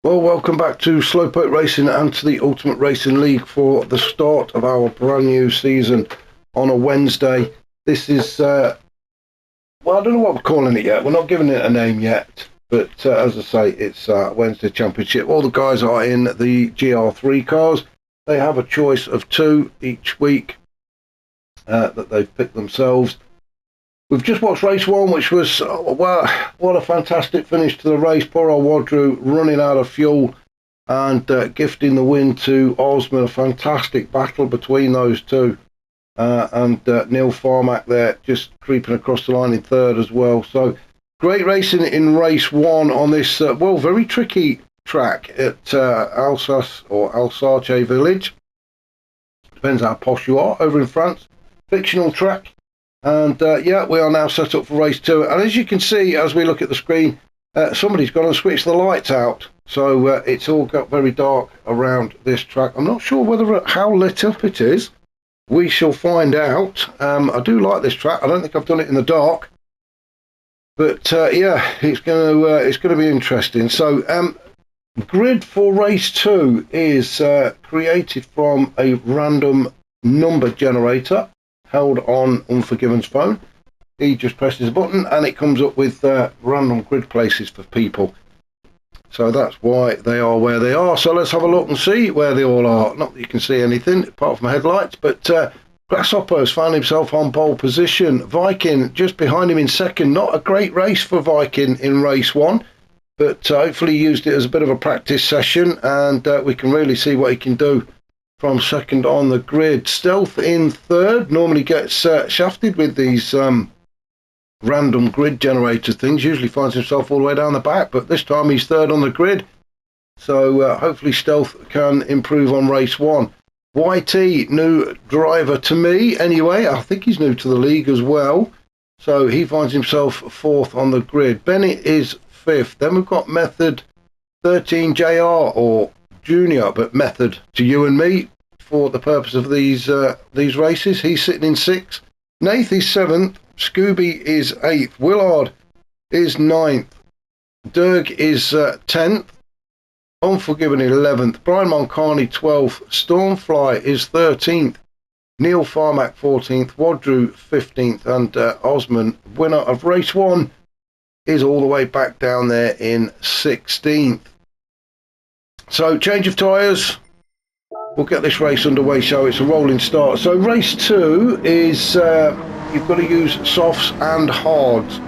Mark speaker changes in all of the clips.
Speaker 1: Well, welcome back to Slowpoke Racing and to the Ultimate Racing League for the start of our brand new season on a Wednesday. This is, well, I don't know what we're calling it yet. We're not giving it a name yet. But as I say, it's Wednesday Championship. All the guys are in the GR3 cars. They have a choice of two each week that they've picked themselves. We've just watched race one, which was, well, what a fantastic finish to the race. Poor old Wadru running out of fuel and gifting the win to Osman. A fantastic battle between those two. And Neil Farmack there just creeping across the line in third as well. So great racing in race one on this, well, very tricky track at Alsace or Alsace village. Depends how posh you are over in France. Fictional track. And yeah, we are now set up for race two. And as you can see, as we look at the screen, somebody's gone and switched the lights out. So it's all got very dark around this track. I'm not sure whether how lit up it is. We shall find out. I do like this track. I don't think I've done it in the dark. But yeah, it's going to be interesting. So grid for race two is created from a random number generator held on Unforgiven's phone. He just presses a button and it comes up with random grid places for people. So that's why they are where they are. So let's have a look and see where they all are. Not that you can see anything apart from headlights, but Grasshopper has found himself on pole position. Viking just behind him in second. Not a great race for Viking in race one, but hopefully he used it as a bit of a practice session and we can really see what he can do from second on the grid. Stealth in third. Normally gets shafted with these random grid generator things. Usually finds himself all the way down the back, but this time he's third on the grid. So hopefully Stealth can improve on race one. YT, new driver to me anyway. I think he's new to the league as well. So he finds himself fourth on the grid. Bennett is fifth. Then we've got Method 13 JR or Junior, but Method to you and me for the purpose of these races. He's sitting in sixth. Nath is seventh. Scooby is eighth. Willard is ninth. Derg is 10th. Unforgiven 11th. Brian Moncani 12th. Stormfly is 13th. Neil Farmack 14th. Wadru 15th. And Osman, winner of race one, is all the way back down there in 16th. So change of tyres. We'll get this race underway, so it's a rolling start. So race two is you've got to use softs and hards.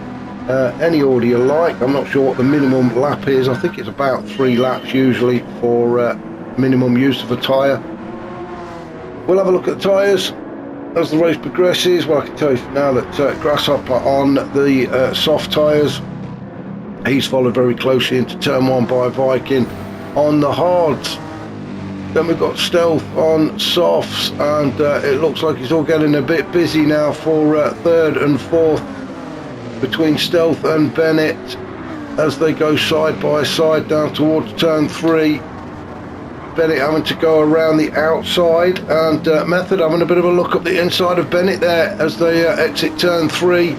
Speaker 1: Any order you like. I'm not sure what the minimum lap is. I think it's about 3 laps usually for minimum use of a tyre. We'll have a look at the tyres as the race progresses. Well, I can tell you now that Grasshopper on the soft tyres. He's followed very closely into turn one by Viking on the hards. Then we've got Stealth on softs, and it looks like it's all getting a bit busy now for third and fourth between Stealth and Bennett as they go side by side down towards turn three. Bennett having to go around the outside, and Method having a bit of a look up the inside of Bennett there as they exit turn three.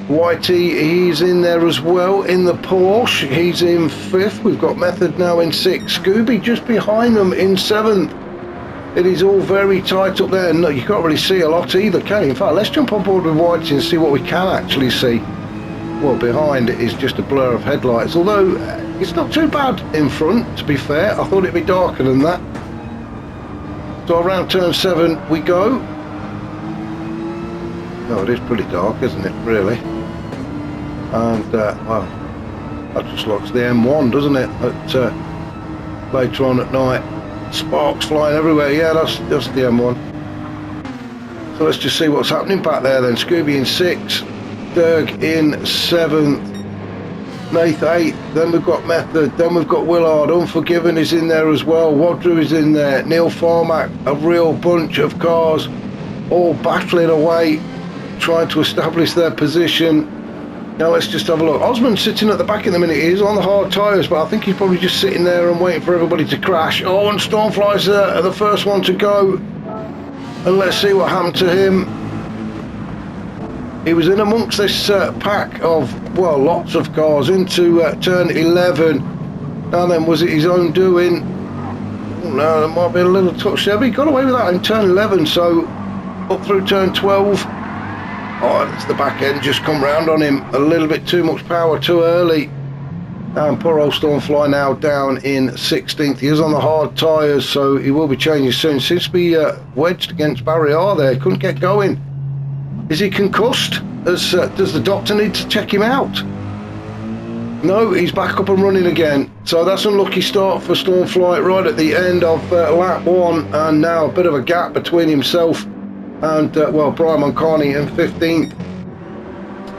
Speaker 1: YT, he's in there as well in the Porsche. He's in fifth. We've got Method now in sixth. Scooby just behind them in seventh. It is all very tight up there. No, you can't really see a lot either, can you? In fact, let's jump on board with YT and see what we can actually see. Well, behind it is just a blur of headlights, although it's not too bad in front, to be fair. I thought it'd be darker than that. So around turn 7 we go. No, it is pretty dark, isn't it, really? And, well, that just looks the M1, doesn't it? At, later on at night. Sparks flying everywhere. Yeah, that's the M1. So let's just see what's happening back there then. Scooby in 6th. Derg in 7th. Nath 8th. Then we've got Method. Then we've got Willard. Unforgiven is in there as well. Wadru is in there. Neil Farmack. A real bunch of cars all battling away, trying to establish their position. Now let's just have a look. Osman's sitting at the back in the minute. He's on the hard tyres, but I think he's probably just sitting there and waiting for everybody to crash. Oh, and Stormfly's the first one to go. And let's see what happened to him. he was in amongst this pack of, well, lots of cars into turn 11. Now then, was it his own doing? Oh, no, there might be a little touch there, but he got away with that in turn 11, so up through turn 12. Oh, it's the back end just come round on him. A little bit too much power too early. And poor old Stormfly now down in 16th. He is on the hard tyres, so he will be changing soon. Seems to be wedged against barrier there. Couldn't get going. Is he concussed? Does the doctor need to check him out? No, he's back up and running again. So that's an unlucky start for Stormfly right at the end of lap 1. And now a bit of a gap between himself and, well, Brian Moncani in 15th.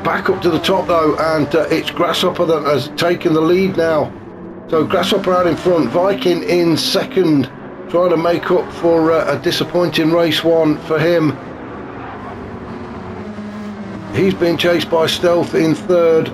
Speaker 1: Back up to the top though, and it's Grasshopper that has taken the lead now. So Grasshopper out in front, Viking in second, trying to make up for a disappointing race 1 for him. He's been chased by Stealth in third.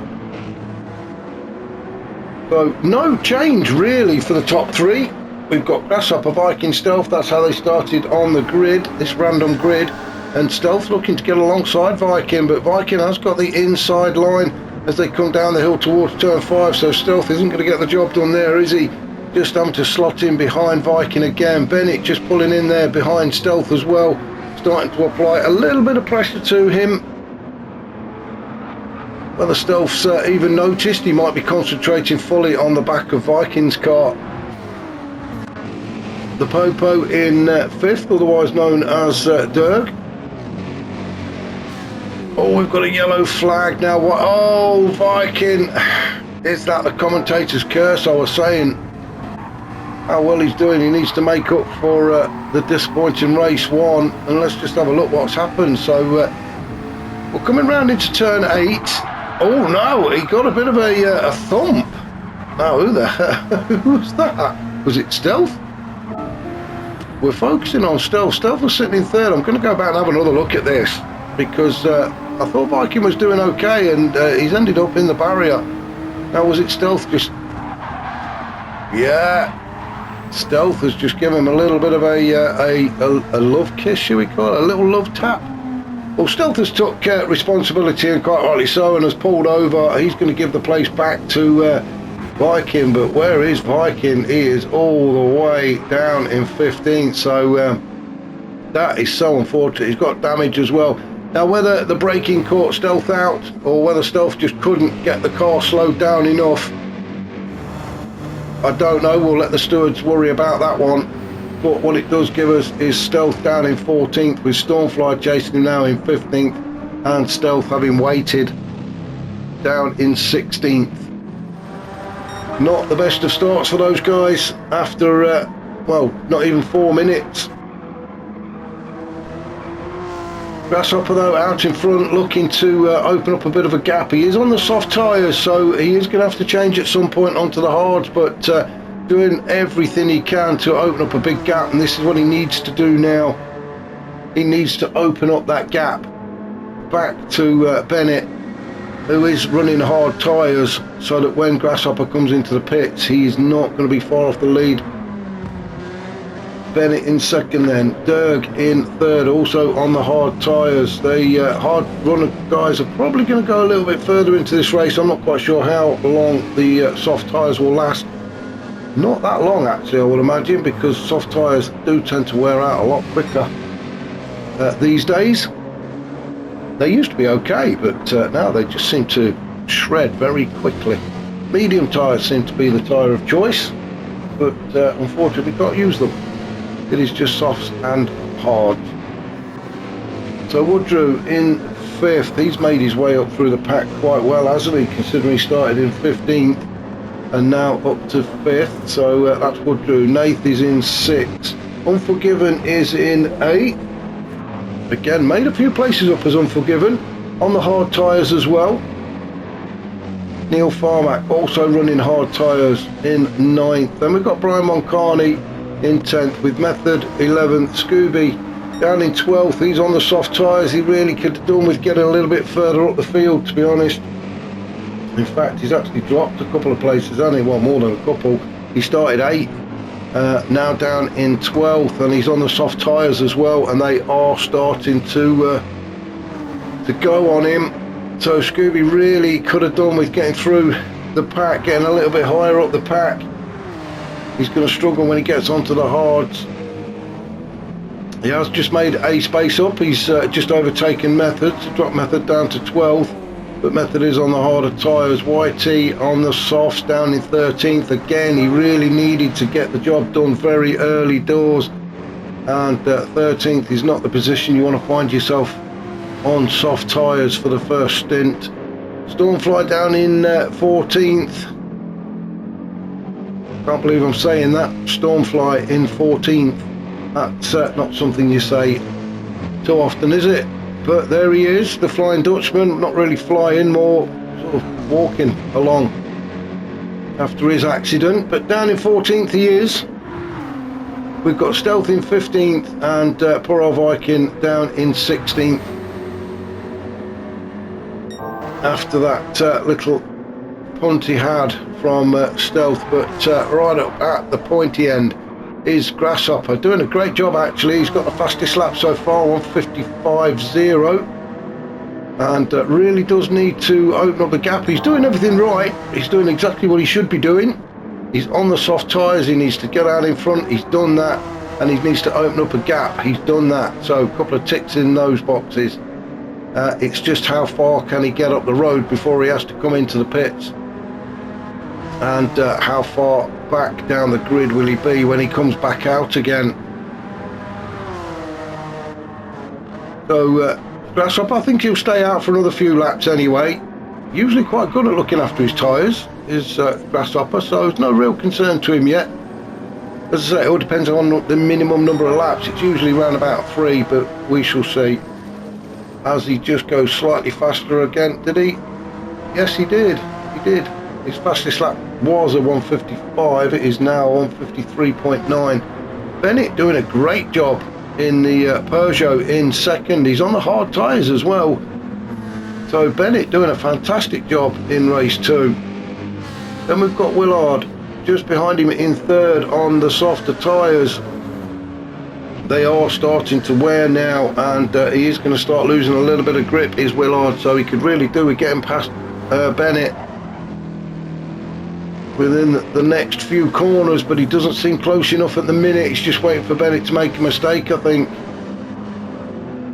Speaker 1: So no change really for the top 3. We've got Grasshopper, Viking, Stealth. That's how they started on the grid, this random grid. And Stealth looking to get alongside Viking, but Viking has got the inside line as they come down the hill towards turn 5, so Stealth isn't going to get the job done there, is he? Just having to slot in behind Viking again. Bennett just pulling in there behind Stealth as well, starting to apply a little bit of pressure to him. Whether Stealth's even noticed, he might be concentrating fully on the back of Viking's car. The Popo in 5th, otherwise known as Derg. Oh, we've got a yellow flag now. What? Oh, Viking. Is that the commentator's curse? I was saying how well he's doing. He needs to make up for the disappointing race 1. And let's just have a look what's happened. So we're coming round into turn 8. Oh, no, he got a bit of a thump. Oh, who was that? Was it Stealth? We're focusing on Stealth. Stealth was sitting in third. I'm going to go back and have another look at this, because I thought Viking was doing okay, and he's ended up in the barrier. Now, was it Stealth just... Yeah, Stealth has just given him a little bit of a love kiss, shall we call it? A little love tap. Well, Stealth has took responsibility, and quite rightly so, and has pulled over. He's going to give the place back to Viking, but where is Viking? He is all the way down in 15th, so that is so unfortunate. He's got damage as well. Now, whether the braking caught Stealth out, or whether Stealth just couldn't get the car slowed down enough, I don't know. We'll let the stewards worry about that one. But what it does give us is Stealth down in 14th, with Stormfly chasing him now in 15th, and Stealth having waited down in 16th. Not the best of starts for those guys after, well, not even 4 minutes. Grasshopper though out in front, looking to open up a bit of a gap. He is on the soft tyres, so he is going to have to change at some point onto the hards, but doing everything he can to open up a big gap, and this is what he needs to do now. He needs to open up that gap back to Bennett, who is running hard tyres, so that when Grasshopper comes into the pits, he's not going to be far off the lead. Bennett in second then, Derg in third, also on the hard tyres. The hard runner guys are probably going to go a little bit further into this race. I'm not quite sure how long the soft tyres will last. Not that long actually, I would imagine, because soft tyres do tend to wear out a lot quicker these days. They used to be okay, but now they just seem to shred very quickly. Medium tyres seem to be the tyre of choice, but unfortunately we can't use them. It is just softs and hard. So Woodrow in 5th, he's made his way up through the pack quite well, hasn't he, considering he started in 15th and now up to 5th. So that's Woodrow. Nath is in 6th. Unforgiven is in 8th. Again, made a few places up as Unforgiven on the hard tyres as well. Neil Farmack also running hard tyres in 9th. Then we've got Brian Moncani in 10th, with Method 11th, Scooby down in 12th. He's on the soft tyres. He really could have done with getting a little bit further up the field, to be honest. In fact, he's actually dropped a couple of places, only one more than a couple. He started 8th, now down in 12th, and he's on the soft tyres as well, and they are starting to to go on him. So Scooby really could have done with getting through the pack, getting a little bit higher up the pack. He's going to struggle when he gets onto the hards. He has just made a space up. He's just overtaken Method to drop Method down to 12th, but Method is on the harder tyres. YT on the softs down in 13th. Again, he really needed to get the job done very early doors, and 13th is not the position you want to find yourself on soft tyres for the first stint. Stormfly down in 14th. Can't believe I'm saying that. Stormfly in 14th. That's not something you say too often, is it? But there he is, the Flying Dutchman. Not really flying, more sort of walking along after his accident. But down in 14th he is. We've got Stealth in 15th and poor old Viking down in 16th. After that little punt he had from Stealth, but right up at the pointy end is Grasshopper, doing a great job actually. He's got the fastest lap so far, 1:55.0, and really does need to open up the gap. He's doing everything right. He's doing exactly what he should be doing. He's on the soft tyres. He needs to get out in front. He's done that, and he needs to open up a gap. He's done that, so a couple of ticks in those boxes. It's just how far can he get up the road before he has to come into the pits, and how far back down the grid will he be when he comes back out again. So Grasshopper, I think he'll stay out for another few laps anyway. Usually quite good at looking after his tyres is Grasshopper, so there's no real concern to him yet. As I say, it all depends on the minimum number of laps. It's usually around about 3, but we shall see. As he just goes slightly faster again. Did he? Yes, he did. He did. His fastest lap was a 1:55. It is now 1:53.9. Bennett doing a great job in the Peugeot in second. He's on the hard tyres as well. So Bennett doing a fantastic job in race 2. Then we've got Willard just behind him in third on the softer tyres. They are starting to wear now, and he is going to start losing a little bit of grip, is Willard, so he could really do with getting past Bennett within the next few corners, but he doesn't seem close enough at the minute. He's just waiting for Bennett to make a mistake, I think.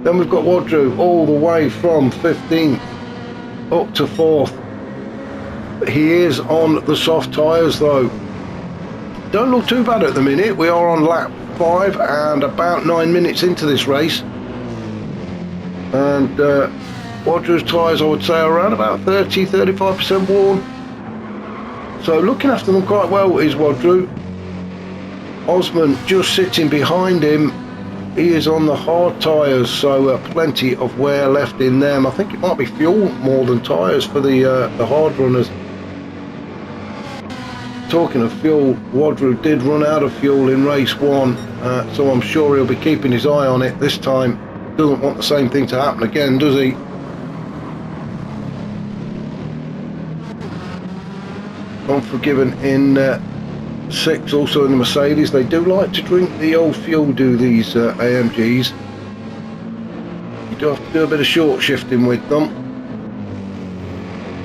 Speaker 1: Then we've got Wadru all the way from 15th up to 4th. He is on the soft tyres though. Don't look too bad at the minute. We are on lap 5 and about 9 minutes into this race, and Wadru's tyres I would say are around about 30-35% worn. So looking after them quite well is Wadru. Osman just sitting behind him. He is on the hard tyres, so plenty of wear left in them. I think it might be fuel more than tyres for the hard runners. Talking of fuel, Wadru did run out of fuel in race 1, so I'm sure he'll be keeping his eye on it this time. Doesn't want the same thing to happen again, does he? Unforgiven in 6, also in the Mercedes. They do like to drink the old fuel, do these AMGs. You do have to do a bit of short shifting with them.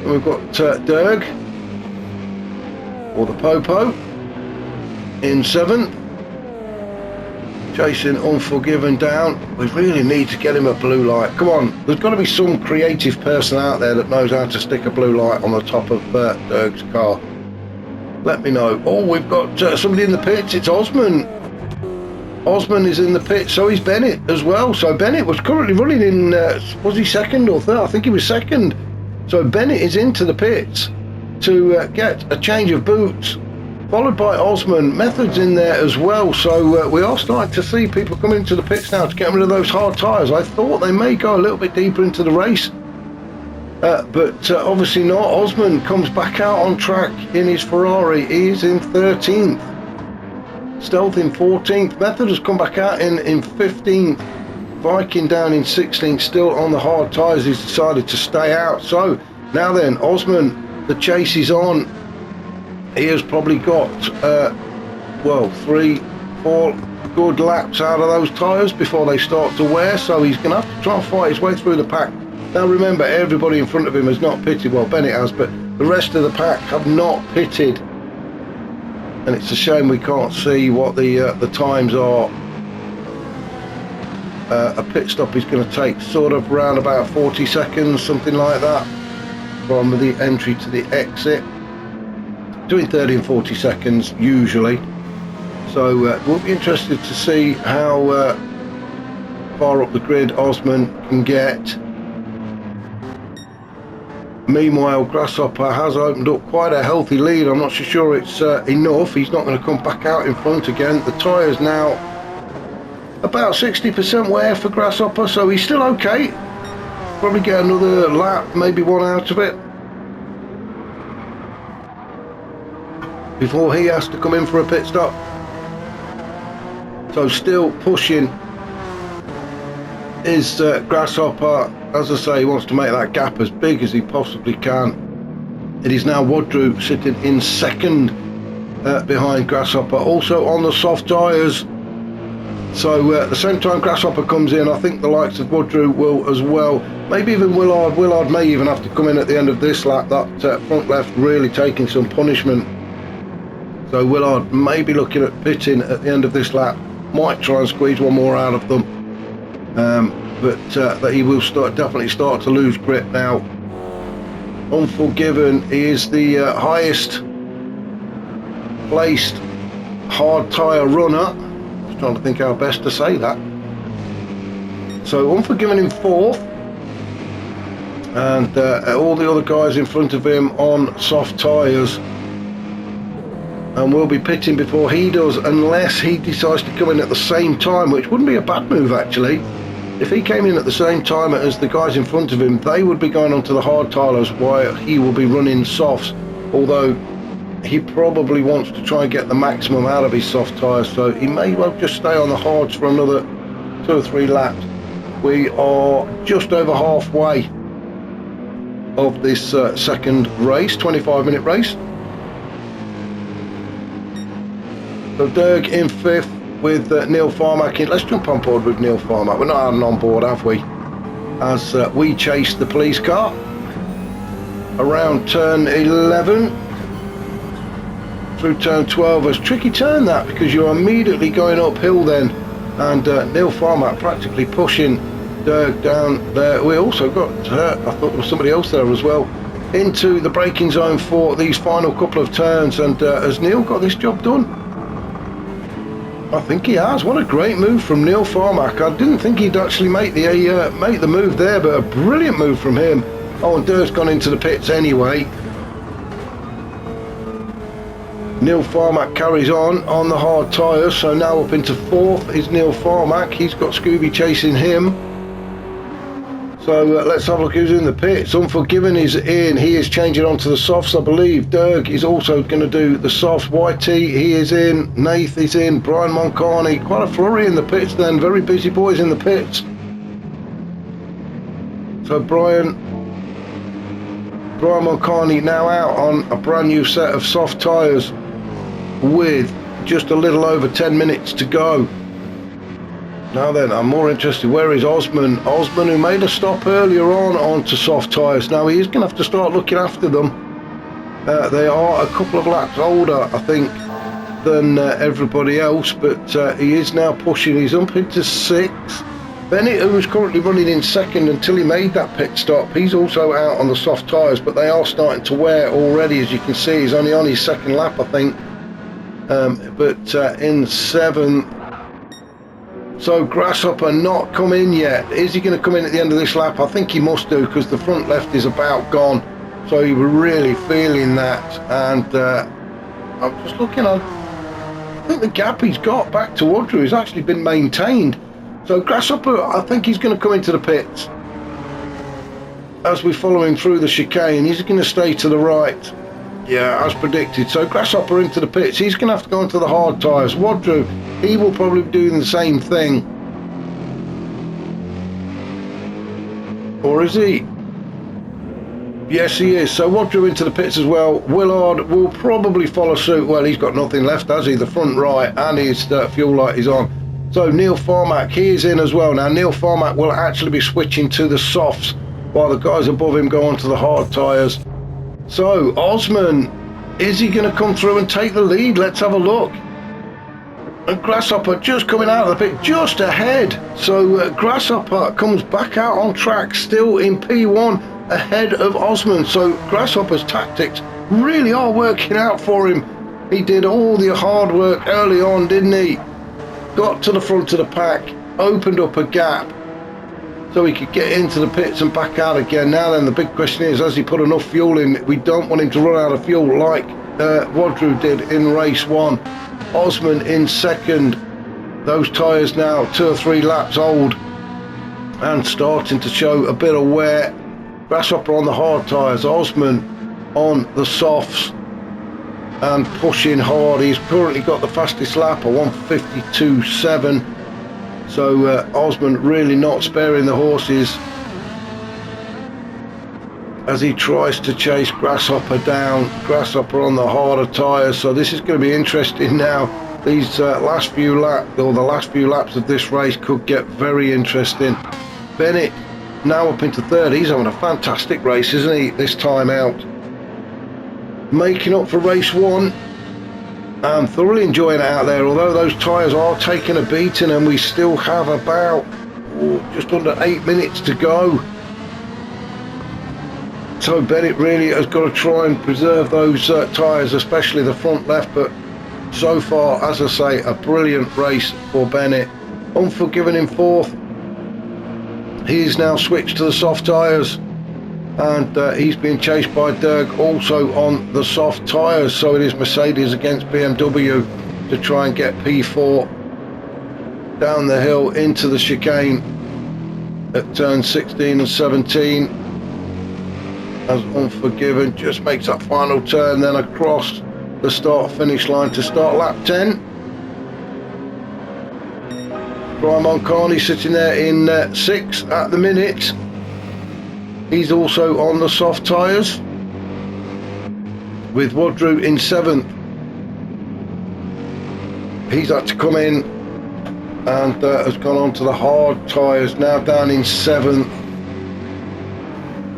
Speaker 1: And we've got Derg, or the Popo, in 7th. Chasing Unforgiven down. We really need to get him a blue light. Come on, there's got to be some creative person out there that knows how to stick a blue light on the top of Derg's car. Let me know. Oh, we've got somebody in the pits. It's Osman. Osman is in the pit, so is Bennett as well. So Bennett was currently running in, was he second or third? I think he was second. So Bennett is into the pits to get a change of boots, followed by Osman. Method's in there as well, so we are starting to see people coming into the pits now to get rid of those hard tyres. I thought they may go a little bit deeper into the race, but obviously not. Osman comes back out on track in his Ferrari. He is in 13th. Stealth in 14th. Method has come back out in 15th. Viking down in 16th, still on the hard tyres. He's decided to stay out. So now then, Osman, the chase is on. He has probably got, well, 3-4 good laps out of those tyres before they start to wear. So he's going to have to try and fight his way through the pack Now remember, everybody in front of him has not pitted. Well, Bennett has, but the rest of the pack have not pitted. And it's a shame we can't see what the times are. A pit stop is going to take sort of around about 40 seconds, something like that, from the entry to the exit. Between 30 and 40 seconds usually. So we'll be interested to see how far up the grid Osman can get. Meanwhile, Grasshopper has opened up quite a healthy lead. I'm not so sure it's enough. He's not going to come back out in front again. The tyre's now about 60% wear for Grasshopper, so he's still okay. Probably get another lap, maybe one out of it, before he has to come in for a pit stop. So still pushing is Grasshopper. As I say, he wants to make that gap as big as he possibly can. It is now Woodrow sitting in second behind Grasshopper, also on the soft tyres. So at the same time Grasshopper comes in, I think the likes of Woodrow will as well. Maybe even Willard. Willard may even have to come in at the end of this lap. That front left really taking some punishment. So Willard may be looking at pitting at the end of this lap. Might try and squeeze one more out of them. But that he will definitely start to lose grip now. Unforgiven, he is the highest placed hard tyre runner. Just trying to think how best to say that. So Unforgiven in fourth, and all the other guys in front of him on soft tyres, and will be pitting before he does, unless he decides to come in at the same time, which wouldn't be a bad move actually. If he came in at the same time as the guys in front of him, they would be going onto the hard tyres while he will be running softs, although he probably wants to try and get the maximum out of his soft tyres, so he may well just stay on the hards for another 2 or 3 laps. We are just over halfway of this second race, 25-minute race. So Derg in fifth with Neil Farmack in. Let's jump on board with Neil Farmack. We're not having on board, have we? As we chase the police car around turn 11 through turn 12. It's a tricky turn that, because you're immediately going uphill then, and Neil Farmack practically pushing Derg down there. We also got I thought there was somebody else there as well, into the braking zone for these final couple of turns. And has Neil got this job done? I think he has. What a great move from Neil Farmack. I didn't think he'd actually make the move there, but a brilliant move from him. Oh, and Derg's gone into the pits anyway. Neil Farmack carries on the hard tyres, so now up into fourth is Neil Farmack. He's got Scooby chasing him. So let's have a look who's in the pits. Unforgiven is in. He is changing onto the softs, I believe. Derg is also going to do the softs. YT, he is in. Nath is in. Brian Moncarney. Quite a flurry in the pits then. Very busy boys in the pits. So Brian Moncarney now out on a brand new set of soft tyres with just a little over 10 minutes to go. Now then, I'm more interested, where is Osman? Osman, who made a stop earlier onto soft tyres. Now he is going to have to start looking after them. They are a couple of laps older, I think, than everybody else, but he is now pushing. He's up into sixth. Bennett, who was currently running in second until he made that pit stop, he's also out on the soft tyres, but they are starting to wear already, as you can see. He's only on his second lap, I think, but in seventh. So Grasshopper not come in yet. Is he going to come in at the end of this lap? I think he must do, because the front left is about gone. So he was really feeling that. And I'm just looking on. I think the gap he's got back to Woodrow has actually been maintained. So Grasshopper, I think he's going to come into the pits as we follow him through the chicane. He's going to stay to the right. Yeah, as predicted. So Grasshopper into the pits. He's going to have to go into the hard tyres. Woodrow, he will probably be doing the same thing. Or is he? Yes, he is. So Woodrow into the pits as well. Willard will probably follow suit. Well, he's got nothing left, has he? The front right, and his fuel light is on. So Neil Farmack, he is in as well. Now Neil Farmack will actually be switching to the softs while the guys above him go onto the hard tyres. So Osman, is he going to come through and take the lead? Let's have a look. And Grasshopper just coming out of the pit, just ahead. So Grasshopper comes back out on track, still in P1, ahead of Osman. So Grasshopper's tactics really are working out for him. He did all the hard work early on, didn't he? Got to the front of the pack, opened up a gap so he could get into the pits and back out again. Now then, the big question is, has he put enough fuel in? We don't want him to run out of fuel like Wadru did in race 1. Osman in second. Those tyres now 2 or 3 laps old and starting to show a bit of wear. Grasshopper on the hard tyres, Osman on the softs and pushing hard. He's currently got the fastest lap, a 1:52.7. So Osman really not sparing the horses as he tries to chase Grasshopper down. Grasshopper on the harder tyres, so this is going to be interesting now. These last few laps, or the last few laps of this race, could get very interesting. Bennett now up into third. He's having a fantastic race, isn't he, this time out? Making up for race 1. I'm thoroughly enjoying it out there, although those tyres are taking a beating and we still have about just under 8 minutes to go. So Bennett really has got to try and preserve those tyres, especially the front left. But so far, as I say, a brilliant race for Bennett. Unforgiven in fourth. He's now switched to the soft tyres, and he's being chased by Dirk also on the soft tyres. So it is Mercedes against BMW to try and get P4 down the hill into the chicane at turns 16 and 17. As Unforgiven just makes that final turn, then across the start finish line to start lap 10. Brian Moncani sitting there in 6th at the minute. He's also on the soft tyres, with Wadru in 7th. He's had to come in and has gone on to the hard tyres, now down in 7th.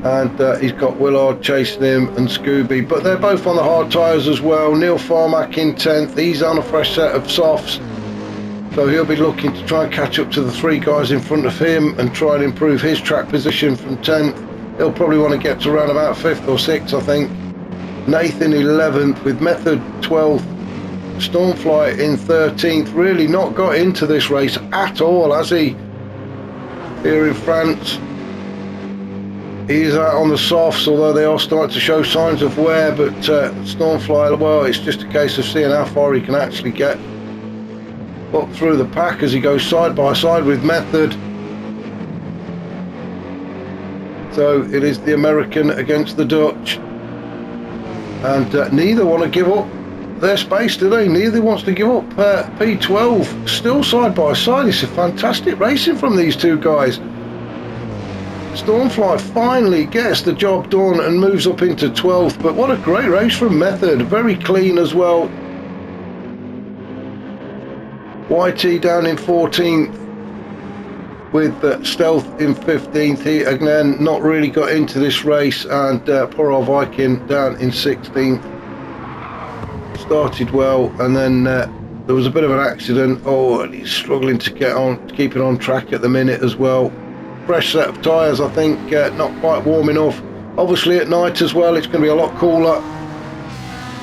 Speaker 1: And he's got Willard chasing him and Scooby, but they're both on the hard tyres as well. Neil Farmack in 10th. He's on a fresh set of softs, so he'll be looking to try and catch up to the 3 guys in front of him and try and improve his track position from 10th. He'll probably want to get to around about 5th or 6th, I think. Nathan 11th, with Method 12th. Stormfly in 13th. Really not got into this race at all, has he? Here in France. He's out on the softs, although they are starting to show signs of wear. But Stormfly, well, it's just a case of seeing how far he can actually get up through the pack as he goes side by side with Method. So it is the American against the Dutch, and neither want to give up their space, do they? Neither wants to give up P12. Still side by side. It's a fantastic racing from these 2 guys. Stormfly finally gets the job done and moves up into 12th, but what a great race from Method. Very clean as well. YT down in 14th, with Stealth in 15th. He again not really got into this race, and poor old Viking down in 16th. Started well, and then there was a bit of an accident. Oh, and he's struggling to get on, to keep it on track at the minute as well. Fresh set of tyres, I think, not quite warm enough. Obviously at night as well, it's going to be a lot cooler.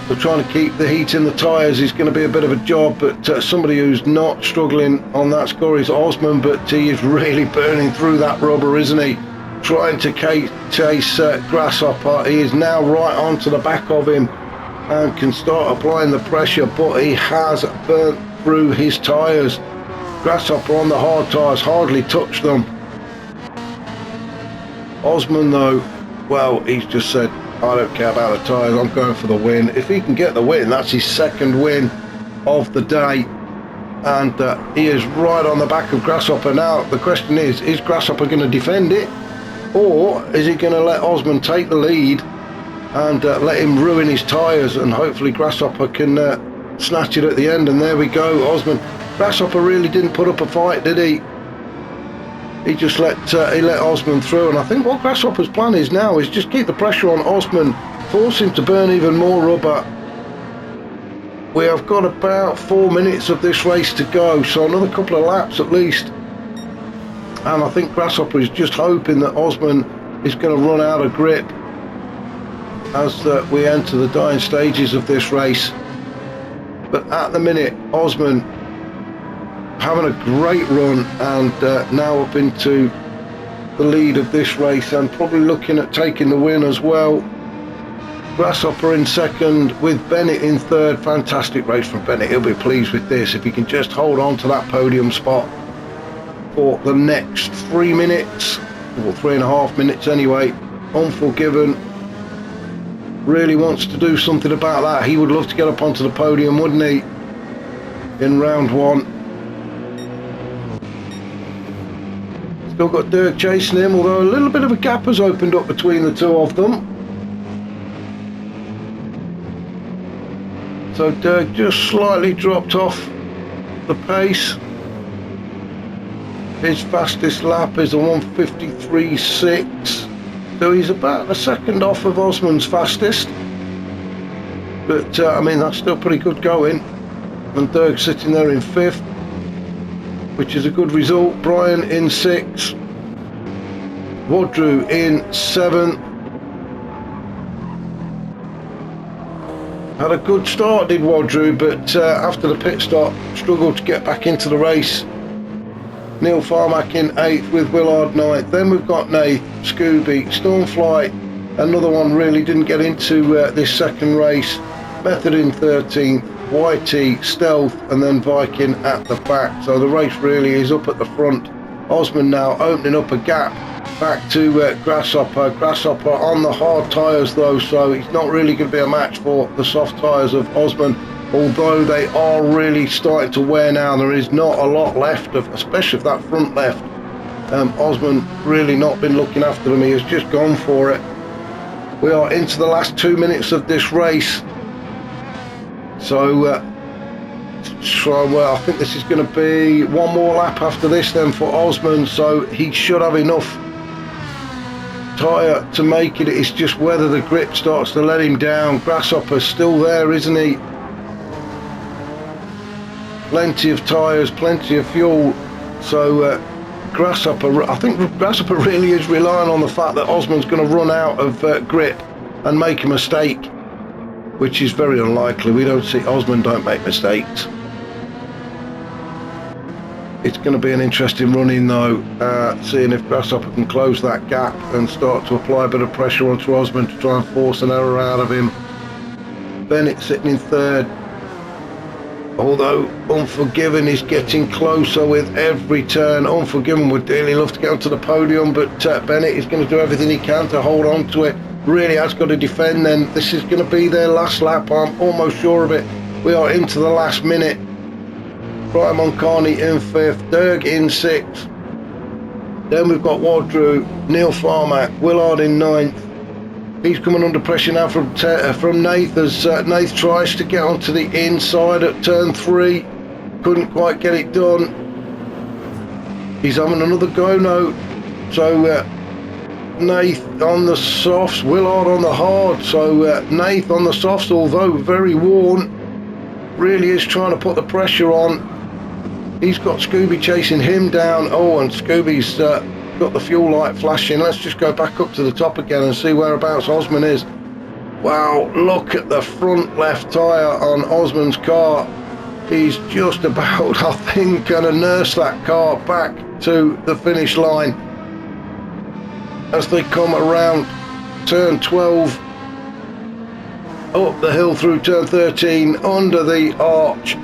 Speaker 1: So trying to keep the heat in the tyres is going to be a bit of a job, but somebody who's not struggling on that score is Osman, but he is really burning through that rubber, isn't he? Trying to chase Grasshopper. He is now right onto the back of him and can start applying the pressure, but he has burnt through his tyres. Grasshopper on the hard tyres, hardly touched them. Osman though, well, he's just said, I don't care about the tyres, I'm going for the win. If he can get the win, that's his 2nd win of the day, and he is right on the back of Grasshopper. Now the question is Grasshopper going to defend it, or is he going to let Osman take the lead and let him ruin his tyres, and hopefully Grasshopper can snatch it at the end? And there we go, Osman. Grasshopper really didn't put up a fight, did he? he just let Osman through. And I think what Grasshopper's plan is now is just keep the pressure on Osman, force him to burn even more rubber. We have got about 4 minutes of this race to go, so another couple of laps at least. And I think Grasshopper is just hoping that Osman is going to run out of grip as we enter the dying stages of this race. But at the minute, Osman having a great run, and now up into the lead of this race, and probably looking at taking the win as well. Grasshopper in second with Bennett in third. Fantastic race from Bennett. He'll be pleased with this if he can just hold on to that podium spot for the next 3 minutes, or 3.5 minutes anyway. Unforgiven really wants to do something about that. He would love to get up onto the podium, wouldn't he, in round one. Still got Dirk chasing him, although a little bit of a gap has opened up between the two of them. So Dirk just slightly dropped off the pace. His fastest lap is a 1:53.6, so he's about a second off of Osman's fastest. But I mean, that's still pretty good going. And Dirk sitting there in 5th, which is a good result. Brian in 6th, Wadru in 7th. Had a good start, did Wadru, but after the pit stop struggled to get back into the race. Neil Farmack in 8th with Willard 9th. Then we've got Nath, Scooby, Stormfly, another one really didn't get into this second race. Method in 13th, YT, Stealth, and then Viking at the back. So the race really is up at the front. Osman now opening up a gap back to Grasshopper. Grasshopper on the hard tyres though, so he's not really going to be a match for the soft tyres of Osman, although they are really starting to wear now. There is not a lot left of, especially of that front left. Osman really not been looking after them. He has just gone for it. We are into the last 2 minutes of this race, so I think this is going to be one more lap after this then for Osman, so he should have enough tyre to make it. It's just whether the grip starts to let him down. Grasshopper's still there, isn't he? Plenty of tyres, plenty of fuel. So Grasshopper, I think Grasshopper really is relying on the fact that Osman's going to run out of grip and make a mistake, which is very unlikely. We don't see, Osman don't make mistakes. It's going to be an interesting run-in though, seeing if Grasshopper can close that gap and start to apply a bit of pressure onto Osman to try and force an error out of him. Bennett sitting in 3rd, although Unforgiven is getting closer with every turn. Unforgiven would dearly love to get onto the podium, but Bennett is going to do everything he can to hold on to it. Really has got to defend then. This is going to be their last lap, I'm almost sure of it. We are into the last minute. Brian Moncani in 5th, Derg in 6th. Then we've got Wadru, Neil Farmack, Willard in 9th. He's coming under pressure now from Nath as Nath tries to get onto the inside at turn 3. Couldn't quite get it done. He's having another go now. So Nath on the softs, Willard on the hard. So Nath on the softs, although very worn, really is trying to put the pressure on. He's got Scooby chasing him down. Oh, and Scooby's got the fuel light flashing. Let's just go back up to the top again and see whereabouts Osman is. Wow, look at the front left tyre on Osman's car. He's just about, I think, going to nurse that car back to the finish line as they come around turn 12, up the hill through turn 13, under the arch.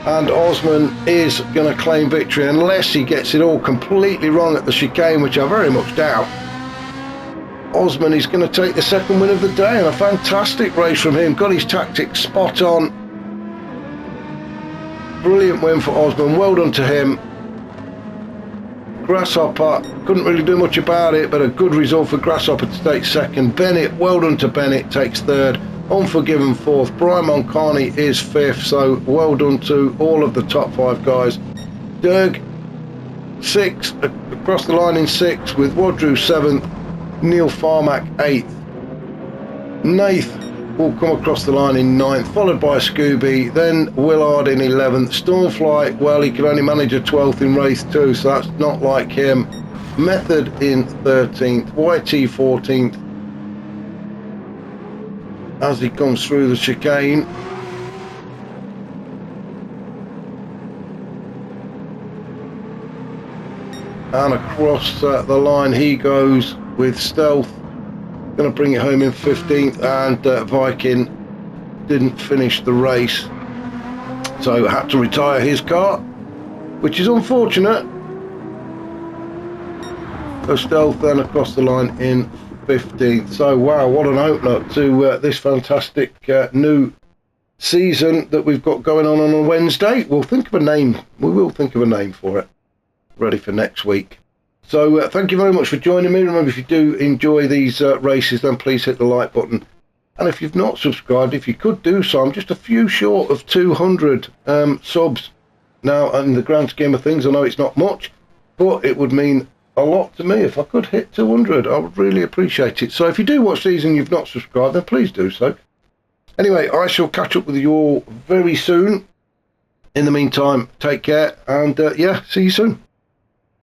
Speaker 1: And Osman is going to claim victory unless he gets it all completely wrong at the chicane, which I very much doubt. Osman is going to take the second win of the day, and a fantastic race from him. Got his tactics spot on. Brilliant win for Osman. Well done to him. Grasshopper couldn't really do much about it, but a good result for Grasshopper to take second. Bennett, well done to Bennett, takes 3rd. Unforgiven 4th, Brian Moncani is 5th, so well done to all of the top 5 guys. Dirk 6th, across the line in 6th, with Wadru 7th, Neil Farmack 8th. Nath will come across the line in 9th, followed by Scooby, then Willard in 11th. Stormfly, well, he can only manage a 12th in race 2, so that's not like him. Method in 13th, YT 14th, as he comes through the chicane. And across the line he goes with Stealth, going to bring it home in 15th, and Viking didn't finish the race, so had to retire his car, which is unfortunate. So Stealth then across the line in 15th. So wow, what an opener to this fantastic new season that we've got going on a Wednesday. We'll think of a name. We will think of a name for it, ready for next week. So thank you very much for joining me. Remember, if you do enjoy these races, then please hit the like button. And if you've not subscribed, if you could do so, I'm just a few short of 200 subs. Now, in the grand scheme of things, I know it's not much, but it would mean a lot to me if I could hit 200. I would really appreciate it. So if you do watch these and you've not subscribed, then please do so. Anyway, I shall catch up with you all very soon. In the meantime, take care, and yeah, see you soon.